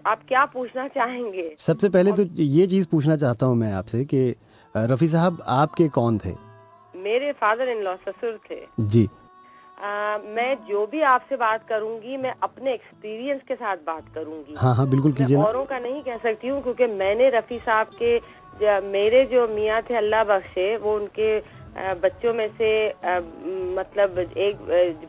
आप क्या पूछना चाहेंगे? सबसे पहले तो ये चीज़ पूछना चाहता हूँ मैं आपसे कि रफ़ी साहब आपके कौन थे? मेरे फादर इन लॉ, ससुर थे। जी। मैं जो भी आपसे बात करूंगी मैं अपने एक्सपीरियंस के साथ बात करूंगी। हाँ हाँ, बिल्कुल मैं कीजिए ना। औरों का नहीं कह सकती हूँ, क्योंकि मैंने रफ़ी साहब के मेरे जो मियाँ थे अल्लाह बख्शे, वो उनके बच्चों में से मतलब एक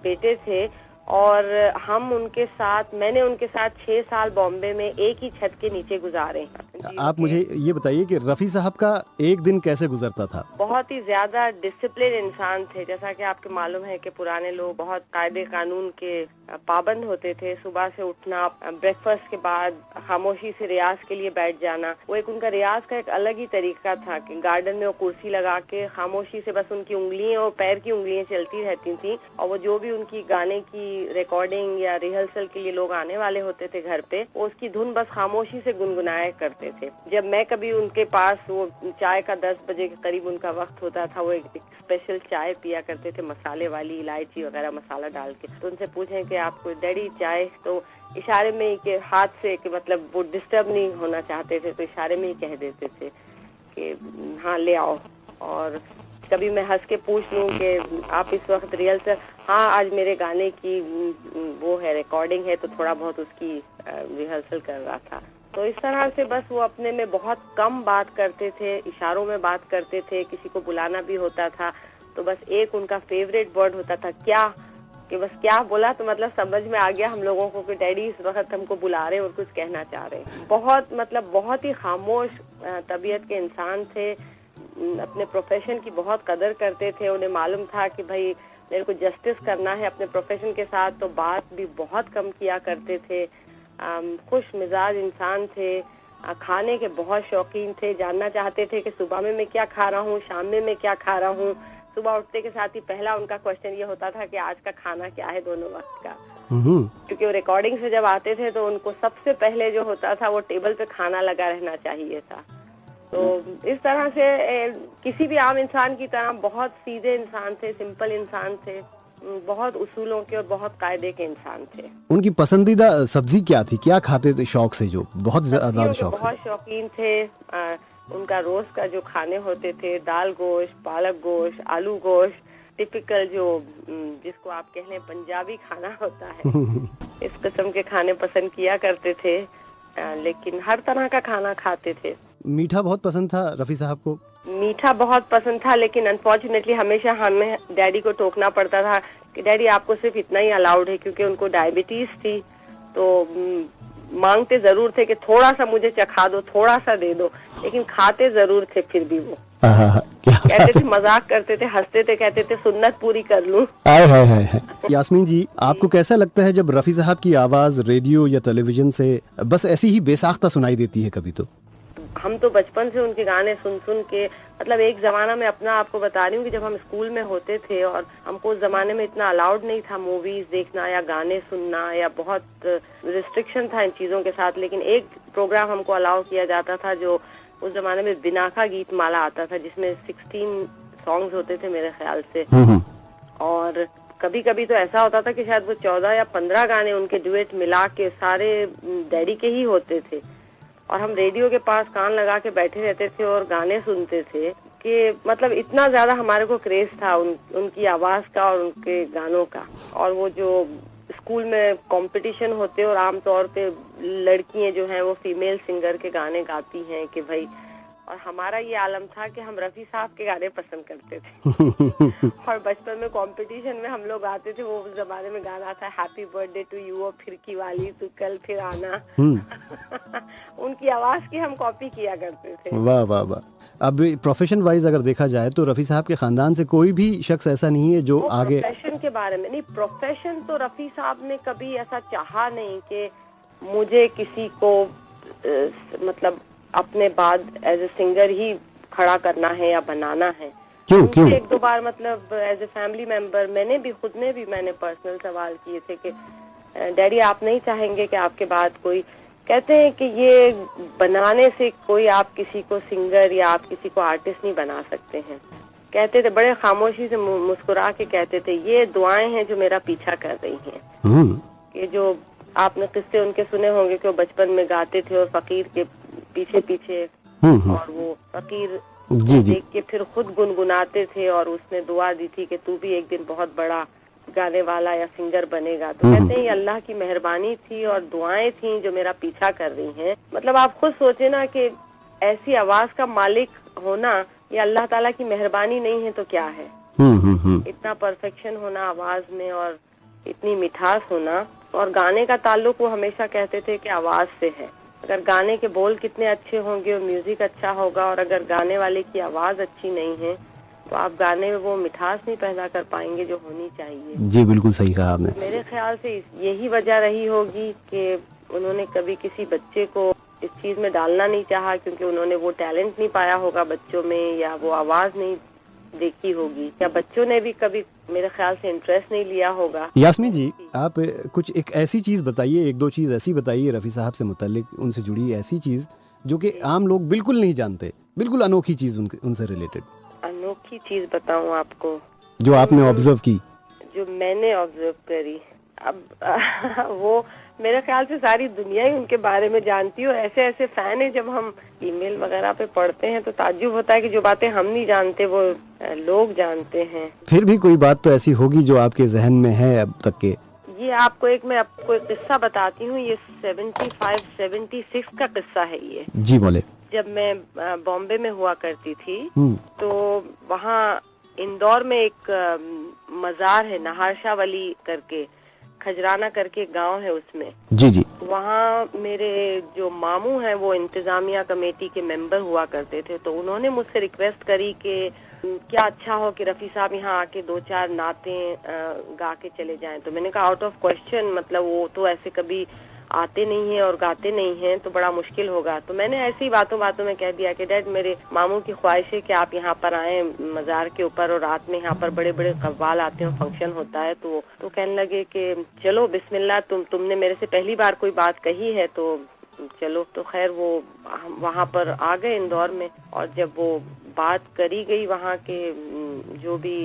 बेटे थे, और हम उनके साथ, मैंने उनके साथ 6 साल बॉम्बे में एक ही छत के नीचे गुजारे हैं जी आप उनके। मुझे ये बताइए कि रफ़ी साहब का एक दिन कैसे गुजरता था? बहुत ही ज्यादा डिसिप्लिन इंसान थे। जैसा कि आपके मालूम है कि पुराने लोग बहुत कायदे कानून के पाबंद होते थे। सुबह से उठना, ब्रेकफास्ट के बाद खामोशी से रियाज के लिए बैठ जाना, वो एक उनका रियाज का एक अलग ही तरीका था कि गार्डन में वो कुर्सी लगा के खामोशी से बस उनकी उंगलियां और पैर की उंगलियां चलती रहती थी, और वो जो भी उनकी गाने की रिकॉर्डिंग या रिहर्सल के लिए लोग आने वाले होते थे घर पे, वो उसकी धुन बस खामोशी से गुनगुनाया करते थे। जब मैं कभी उनके पास, वो चाय का 10 बजे के करीब उनका वक्त होता था, वो एक स्पेशल चाय पिया करते थे, मसाले वाली, इलायची वगैरह मसाला डाल के। तो उनसे पूछें कि आपको डैडी चाय, तो इशारे में ही के हाथ से, कि मतलब वो डिस्टर्ब नहीं होना चाहते थे, तो इशारे में ही कह देते थे कि हाँ ले आओ। और कभी मैं हंस के पूछ लूं कि आप इस वक्त रिहर्सल, हाँ आज मेरे गाने की वो है, रिकॉर्डिंग है, तो थोड़ा बहुत उसकी रिहर्सल कर रहा था। तो इस तरह से बस वो अपने में बहुत कम बात करते थे, इशारों में बात करते थे। किसी को बुलाना भी होता था तो बस एक उनका फेवरेट वर्ड होता था क्या, कि बस क्या बोला तो मतलब समझ में आ गया हम लोगों को कि डैडी इस वक्त हमको बुला रहे हैं और कुछ कहना चाह रहे हैं। बहुत मतलब बहुत ही खामोश तबीयत के इंसान थे। अपने प्रोफेशन की बहुत कदर करते थे। उन्हें मालूम था कि भाई मेरे को जस्टिस करना है अपने प्रोफेशन के साथ, तो बात भी बहुत कम किया करते थे। खुश मिजाज इंसान थे। खाने के बहुत शौकीन थे। जानना चाहते थे कि सुबह में मैं क्या खा रहा हूँ, शाम में मैं क्या खा रहा हूँ। सुबह उठते के साथ ही पहला उनका क्वेश्चन ये होता था कि आज का खाना क्या है, दोनों वक्त का। क्योंकि वो रिकॉर्डिंग से जब आते थे तो उनको सबसे पहले जो होता था वो टेबल पे खाना लगा रहना चाहिए था। तो इस तरह से किसी भी आम इंसान की तरह बहुत सीधे इंसान थे, सिंपल इंसान थे, बहुत उसूलों के और बहुत कायदे के इंसान थे। उनकी पसंदीदा सब्जी क्या थी? क्या खाते थे शौक से, जो बहुत ज्यादा सब्जियों के शौक से? बहुत शौकीन थे। उनका रोज का जो खाने होते थे, दाल गोश्त, पालक गोश्त, आलू गोश्त, टिपिकल जो जिसको आप कह लें पंजाबी खाना होता है, इस किस्म के खाने पसंद किया करते थे। लेकिन हर तरह का खाना खाते थे। मीठा बहुत पसंद था रफ़ी साहब को? मीठा बहुत पसंद था, लेकिन अनफॉर्चुनेटली हमेशा हमें डैडी को टोकना पड़ता था कि डैडी आपको सिर्फ इतना ही अलाउड है, क्योंकि उनको डायबिटीज थी। तो मांगते जरूर थे कि थोड़ा सा मुझे चखा दो, थोड़ा सा दे दो, लेकिन खाते जरूर थे फिर भी वो। कहते थे, मजाक करते थे, हंसते थे, कहते थे सुन्नत पूरी कर लूं। आय हाय हाय हाय। यास्मीन जी, आपको कैसा लगता है जब रफ़ी साहब की आवाज़ रेडियो या टेलीविज़न से बस ऐसी ही बेसाख्ता सुनाई देती है कभी तो? हम तो बचपन से उनके गाने सुन सुन के, मतलब एक जमाना में अपना आपको बता रही हूँ कि जब हम स्कूल में होते थे और हमको उस जमाने में इतना अलाउड नहीं था मूवीज देखना या गाने सुनना, या बहुत रिस्ट्रिक्शन था इन चीजों के साथ। लेकिन एक प्रोग्राम हमको अलाउ किया जाता था जो उस जमाने में बिनाका गीत माला आता था, जिसमें 16 सॉन्ग्स होते थे मेरे ख्याल से। और कभी कभी तो ऐसा होता था कि शायद वो 14 या 15 गाने उनके डुएट मिला के सारे डैडी के ही होते थे, और हम रेडियो के पास कान लगा के बैठे रहते थे और गाने सुनते थे कि मतलब इतना ज्यादा हमारे को क्रेज था उनकी आवाज का और उनके गानों का। और वो जो स्कूल में कंपटीशन होते और आमतौर पे लड़कियां जो हैं वो फीमेल सिंगर के गाने गाती हैं कि भाई, और हमारा ये आलम था कि हम रफी साहब के गाने पसंद करते थे। और बचपन में कंपटीशन में हम लोग आते थे, वो उस जमाने में गाना था हैप्पी बर्थडे टू यू और फिरकी वाली तू कल फिर आना। उनकी आवाज की हम कॉपी किया करते थे। वाह वाह वाह। अब प्रोफेशन वाइज अगर देखा जाए तो रफ़ी साहब के खानदान से कोई भी शख्स ऐसा नहीं है जो आगे। प्रोफेशन के बारे में नहीं, प्रोफेशन तो रफी साहब ने कभी ऐसा चाहा नहीं कि मुझे किसी को मतलब अपने बाद एज ए सिंगर ही खड़ा करना है या बनाना है। क्यों? एक दो बार मतलब एज ए फैमिली मेंबर मैंने पर्सनल सवाल किए थे कि डैडी आप नहीं चाहेंगे कि आपके बाद कोई, कहते हैं कि ये बनाने से कोई आप किसी को सिंगर या आप किसी को आर्टिस्ट नहीं बना सकते हैं। कहते थे बड़े खामोशी से मुस्कुरा के कहते थे, ये दुआएं हैं जो मेरा पीछा कर रही हैं। कि जो आपने किस्से उनके सुने होंगे कि वो बचपन में गाते थे और फकीर के पीछे पीछे और वो फकीर देख के फिर खुद गुनगुनाते थे और उसने दुआ दी थी कि तू भी एक दिन बहुत बड़ा गाने वाला या सिंगर बनेगा। तो कहते हैं ये अल्लाह की मेहरबानी थी और दुआएं थी जो मेरा पीछा कर रही हैं। मतलब आप खुद सोचे ना कि ऐसी आवाज का मालिक होना ये अल्लाह ताला की मेहरबानी नहीं है तो क्या है। इतना परफेक्शन होना आवाज में और इतनी मिठास होना। और गाने का ताल्लुक वो हमेशा कहते थे कि आवाज से है। अगर गाने के बोल कितने अच्छे होंगे और म्यूजिक अच्छा होगा और अगर गाने वाले की आवाज अच्छी नहीं है तो आप गाने में वो मिठास नहीं पैदा कर पाएंगे जो होनी चाहिए। जी बिल्कुल सही कहा आपने। मेरे ख्याल से यही वजह रही होगी कि उन्होंने कभी किसी बच्चे को इस चीज में डालना नहीं चाहा, क्योंकि उन्होंने वो टैलेंट नहीं पाया होगा बच्चों में या वो आवाज नहीं देखी होगी या बच्चों ने भी कभी मेरे ख्याल से इंटरेस्ट नहीं लिया होगा। यास्मीन जी, आप कुछ एक ऐसी चीज बताइए, एक दो चीज ऐसी बताइए रफ़ी साहब से मुताल्लिक, उनसे जुड़ी ऐसी चीज जो कि आम लोग बिल्कुल नहीं जानते, बिल्कुल अनोखी चीज उनसे रिलेटेड। अनोखी चीज बताऊं आपको जो आपने ऑब्जर्व की? जो मैंने ऑब्जर्व करी, अब वो मेरे ख्याल से सारी दुनिया ही उनके बारे में जानती है और ऐसे ऐसे फैन है। जब हम ईमेल वगैरह पे पढ़ते हैं तो ताज्जुब होता है कि जो बातें हम नहीं जानते वो लोग जानते हैं। फिर भी कोई बात तो ऐसी होगी जो आपके जहन में है अब तक के? ये मैं आपको एक किस्सा बताती हूँ। ये 75-76 का किस्सा है ये। जी बोले। जब मैं बॉम्बे में हुआ करती थी तो वहाँ इंदौर में एक मजार है, नहारशाह वली करके, खजराना करके एक गांव है उसमें। जी जी। वहाँ मेरे जो मामू हैं वो इंतजामिया कमेटी के मेंबर हुआ करते थे। तो उन्होंने मुझसे रिक्वेस्ट करी कि क्या अच्छा हो कि रफ़ी साहब यहाँ आके 2-4 नातें गा के चले जाएं। तो मैंने कहा आउट ऑफ क्वेश्चन, मतलब वो तो ऐसे कभी आते नहीं हैं और गाते नहीं हैं तो बड़ा मुश्किल होगा। तो मैंने ऐसी बातों बातों में कह दिया कि डैड मेरे मामू की ख्वाहिश है कि आप यहाँ पर आए मजार के ऊपर और रात में यहाँ पर बड़े बड़े कव्वाल आते हैं, फंक्शन होता है। तो कहने लगे कि चलो बिस्मिल्लाह, तुमने मेरे से पहली बार कोई बात कही है तो चलो। तो खैर वो वहाँ पर आ गए इंदौर में और जब वो बात करी गई वहाँ के जो भी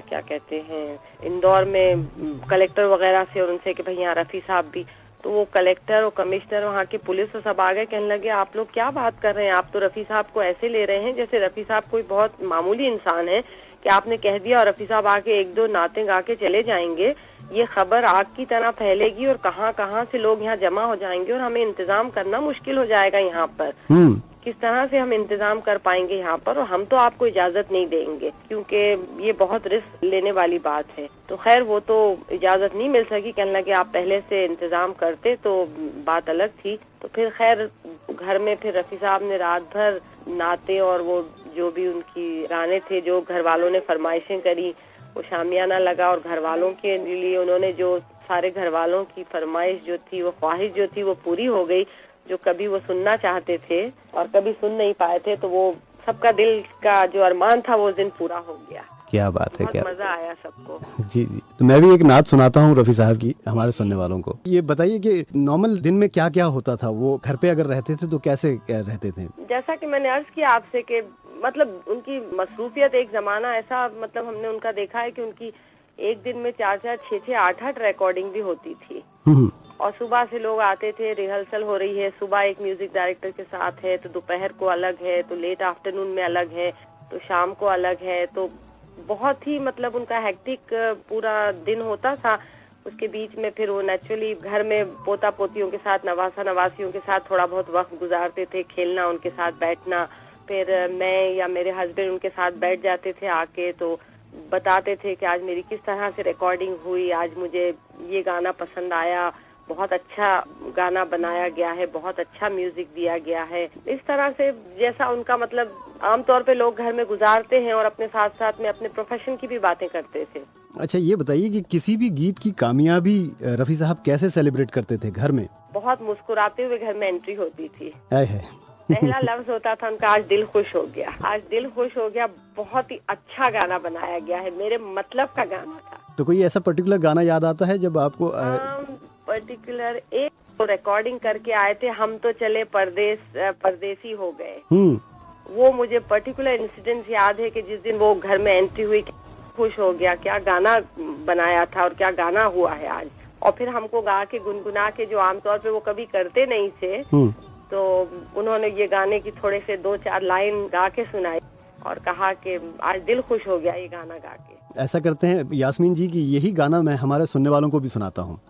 क्या कहते हैं इंदौर में कलेक्टर वगैरह से और उनसे कि भाई यहाँ रफ़ी साहब भी, तो वो कलेक्टर और कमिश्नर वहाँ के पुलिस और सब आ गए। कहने लगे आप लोग क्या बात कर रहे हैं, आप तो रफ़ी साहब को ऐसे ले रहे हैं जैसे रफ़ी साहब कोई बहुत मामूली इंसान है कि आपने कह दिया और रफ़ी साहब आके 1-2 नाते गा के चले जाएंगे। ये खबर आग की तरह फैलेगी और कहाँ कहाँ से लोग यहाँ जमा हो जाएंगे और हमें इंतजाम करना मुश्किल हो जाएगा यहाँ पर। किस तरह से हम इंतजाम कर पाएंगे यहाँ पर, और हम तो आपको इजाजत नहीं देंगे क्योंकि ये बहुत रिस्क लेने वाली बात है। तो खैर वो तो इजाजत नहीं मिल सकी। कहने लगे आप पहले से इंतजाम करते तो बात अलग थी। तो फिर खैर घर में फिर रफ़ी साहब ने रात भर नाते और वो जो भी उनकी गाने थे जो घर वालों ने फरमाइशें करी वो शामियाना लगा और घर वालों के लिए उन्होंने जो सारे घर वालों की फरमाइश जो थी, वो ख्वाहिश जो थी वो पूरी हो गई, जो कभी वो सुनना चाहते थे और कभी सुन नहीं पाए थे। तो वो सबका दिल का जो अरमान था वो दिन पूरा हो गया। क्या बात है, क्या मजा आया सबको। जी जी। तो मैं भी एक नात सुनाता हूँ रफ़ी साहब की हमारे सुनने वालों को। ये बताइए कि नॉर्मल दिन में क्या क्या होता था, वो घर पे अगर रहते थे तो कैसे रहते थे? जैसा कि मैंने अर्ज किया आपसे कि मतलब उनकी मसरूफियत, एक जमाना ऐसा मतलब हमने उनका देखा है कि उनकी एक दिन में 4-4, 6-6, 8-8 रिकॉर्डिंग भी होती थी और सुबह से लोग आते थे, रिहर्सल हो रही है, सुबह एक म्यूजिक डायरेक्टर के साथ है तो दोपहर को अलग है, तो लेट आफ्टरनून में अलग है, तो शाम को अलग है। तो बहुत ही मतलब उनका हेक्टिक पूरा दिन होता था। उसके बीच में फिर वो नेचुरली घर में पोता पोतियों के साथ, नवासा नवासियों के साथ थोड़ा बहुत वक्त गुजारते थे, खेलना, उनके साथ बैठना। फिर मैं या मेरे हस्बैंड उनके साथ बैठ जाते थे आके, तो बताते थे कि आज मेरी किस तरह से रिकॉर्डिंग हुई, आज मुझे ये गाना पसंद आया, बहुत अच्छा गाना बनाया गया है, बहुत अच्छा म्यूजिक दिया गया है। इस तरह से जैसा उनका मतलब आमतौर पे लोग घर में गुजारते हैं और अपने साथ साथ में अपने प्रोफेशन की भी बातें करते थे। अच्छा ये बताइए कि किसी भी गीत की कामयाबी रफ़ी साहब कैसे सेलिब्रेट करते थे घर में? बहुत मुस्कुराते हुए घर में एंट्री होती थी। पहला लफ्ज होता था उनका, आज दिल खुश हो गया, आज दिल खुश हो गया, बहुत ही अच्छा गाना बनाया गया है, मेरे मतलब का गाना था। तो कोई ऐसा पर्टिकुलर गाना याद आता है जब आपको? पर्टिकुलर एक तो रिकॉर्डिंग करके आए थे, हम तो चले परदेसी हो गए। वो मुझे पर्टिकुलर इंसिडेंट याद है कि जिस दिन वो घर में एंट्री हुई, खुश हो गया, क्या गाना बनाया था और क्या गाना हुआ है आज। और फिर हमको गा के गुनगुना के, जो आमतौर पे वो कभी करते नहीं थे, तो उन्होंने ये गाने की थोड़े से 2-4 लाइन गा के सुनाई और कहा कि आज दिल खुश हो गया ये गाना गा के। ऐसा करते हैं यास्मीन जी कि यही गाना मैं हमारे सुनने वालों को भी सुनाता हूँ।